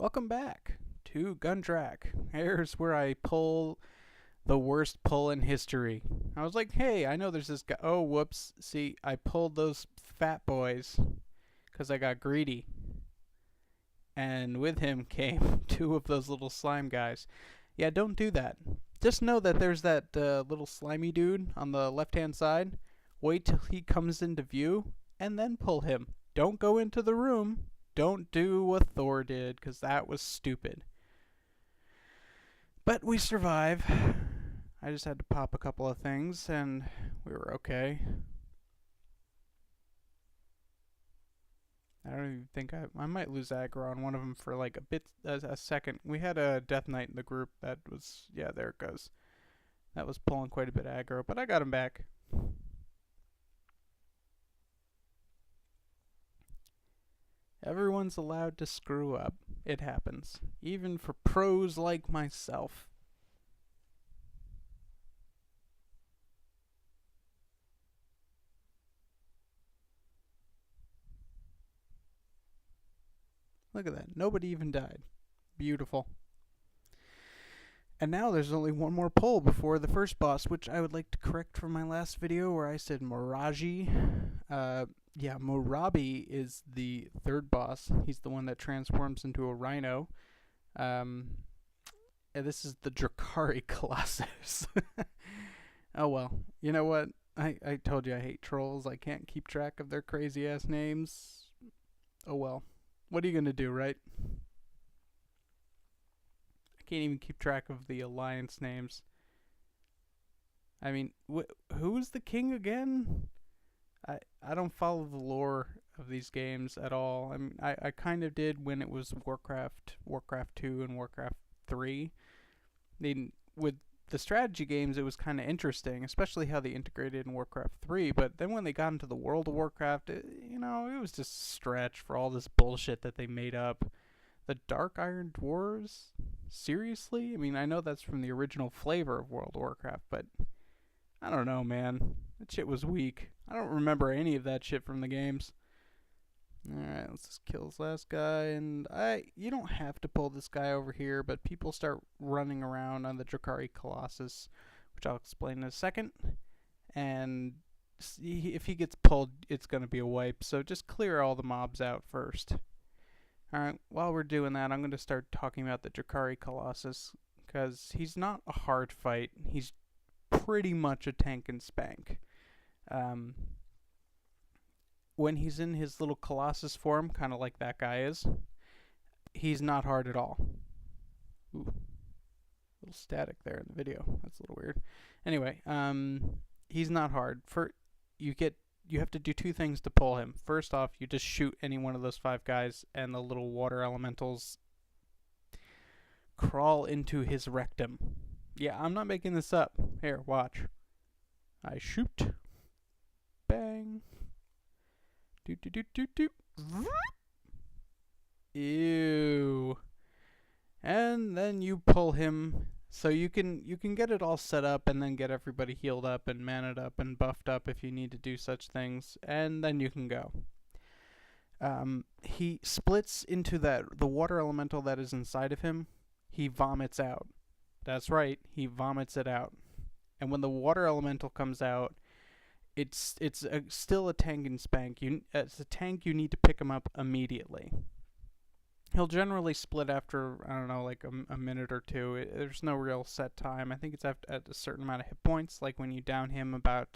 Welcome back to Gundrak. Here's where I pull the worst pull in history. I was like, hey, I know there's this guy. Oh, whoops. See, I pulled those fat boys because I got greedy. And with him came two of those little slime guys. Yeah, don't do that. Just know that there's that little slimy dude on the left-hand side. Wait till he comes into view and then pull him. Don't go into the room. Don't do what Thor did, because that was stupid. But we survive. I just had to pop a couple of things, and we were okay. I don't even think I might lose aggro on one of them for like a second. We had a Death Knight in the group that was, yeah, there it goes. That was pulling quite a bit of aggro, but I got him back. Everyone's allowed to screw up. It happens. Even for pros like myself. Look at that. Nobody even died. Beautiful. And now there's only one more pull before the first boss, which I would like to correct from my last video where I said Moraji. Yeah, Morabi is the third boss. He's the one that transforms into a rhino. And this is the Drakkhari Colossus. Oh well. You know what? I told you I hate trolls. I can't keep track of their crazy ass names. Oh well. What are you gonna do, right? I can't even keep track of the alliance names. I mean, who's the king again? I don't follow the lore of these games at all. I mean, I kind of did when it was Warcraft 2 and Warcraft 3. With the strategy games, it was kind of interesting, especially how they integrated in Warcraft 3. But then when they got into the World of Warcraft, it was just a stretch for all this bullshit that they made up. The Dark Iron Dwarves? Seriously? I mean, I know that's from the original flavor of World of Warcraft, but I don't know, man. That shit was weak. I don't remember any of that shit from the games. Alright, let's just kill this last guy. And you don't have to pull this guy over here, but people start running around on the Drakkhari Colossus, which I'll explain in a second. And if he gets pulled, it's going to be a wipe. So just clear all the mobs out first. Alright, while we're doing that, I'm going to start talking about the Drakkhari Colossus, because he's not a hard fight. He's pretty much a tank and spank. When he's in his little Colossus form, kind of like that guy is, he's not hard at all. Ooh, little static there in the video. That's a little weird. Anyway, he's not hard. You have to do two things to pull him. First off, you just shoot any one of those 5 guys, and the little water elementals crawl into his rectum. Yeah, I'm not making this up. Here, watch. I shoot. Bang. Doot doot doot doot doot. Ew. And then you pull him, so you can get it all set up and then get everybody healed up and manned up and buffed up if you need to do such things, and then you can go. He splits into the water elemental that is inside of him. He vomits out. That's right, he vomits it out. And when the water elemental comes out, it's still a tank and spank. As a tank, you need to pick him up immediately. He'll generally split after, I don't know, like a minute or two. There's no real set time. I think it's at a certain amount of hit points. Like when you down him about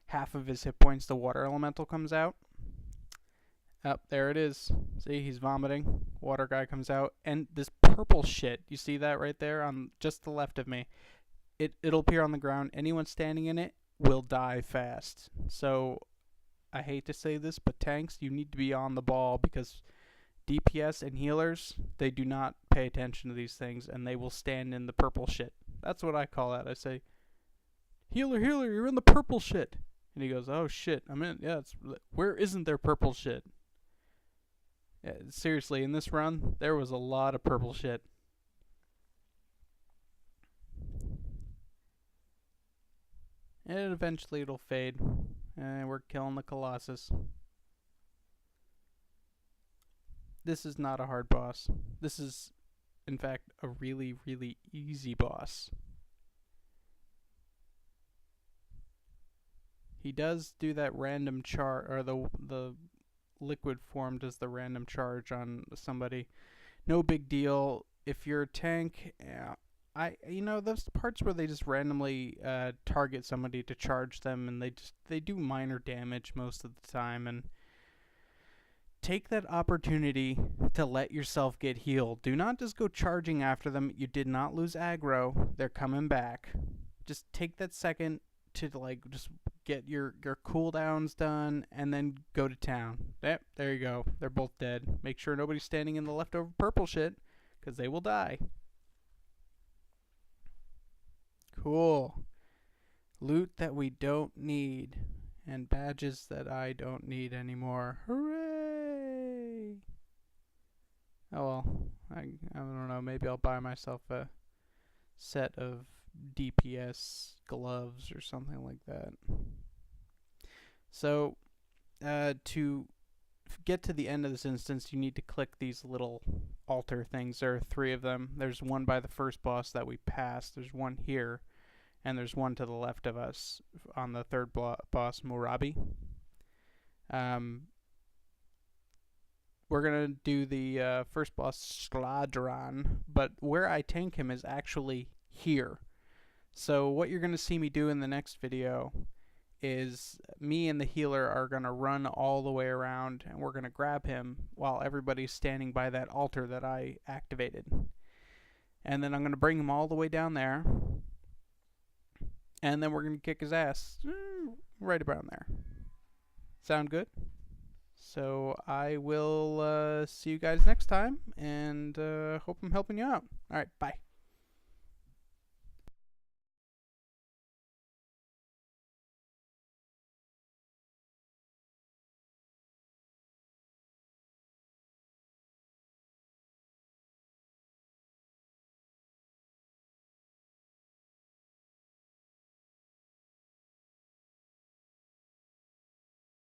half of his hit points, the water elemental comes out. Up there it is. See, he's vomiting. Water guy comes out, and this purple shit. You see that right there on just the left of me? It'll appear on the ground. Anyone standing in it will die fast. So I hate to say this, but tanks, you need to be on the ball, because DPS and healers, they do not pay attention to these things, and they will stand in the purple shit. That's what I call that. I say, healer, you're in the purple shit. And he goes, oh shit, I'm in. Yeah, where isn't there purple shit? Yeah, seriously, in this run, there was a lot of purple shit. And eventually it'll fade. And we're killing the Colossus. this is not a hard boss. This is, in fact, a really, really easy boss. He does do that random charge, or the liquid form does the random charge on somebody. No big deal. If you're a tank, those parts where they just randomly target somebody to charge them, and they do minor damage most of the time, and take that opportunity to let yourself get healed. Do not just go charging after them. You did not lose aggro. They're coming back. Just take that second to just get your cooldowns done, and then go to town. Yep, there you go. They're both dead. Make sure nobody's standing in the leftover purple shit, because they will die. Cool. Loot that we don't need, and badges that I don't need anymore. Hooray! Oh well, I don't know, maybe I'll buy myself a set of DPS gloves or something like that. So, to get to the end of this instance, you need to click these little altar things. There are 3 of them. There's one by the first boss that we passed. There's one here. And there's one to the left of us on the third boss, Murabi. We're going to do the first boss, Slad'ran. But where I tank him is actually here. So what you're going to see me do in the next video is me and the healer are going to run all the way around, and we're going to grab him while everybody's standing by that altar that I activated. And then I'm going to bring him all the way down there, and then we're going to kick his ass right around there. Sound good? So I will see you guys next time, and hope I'm helping you out. Alright, bye.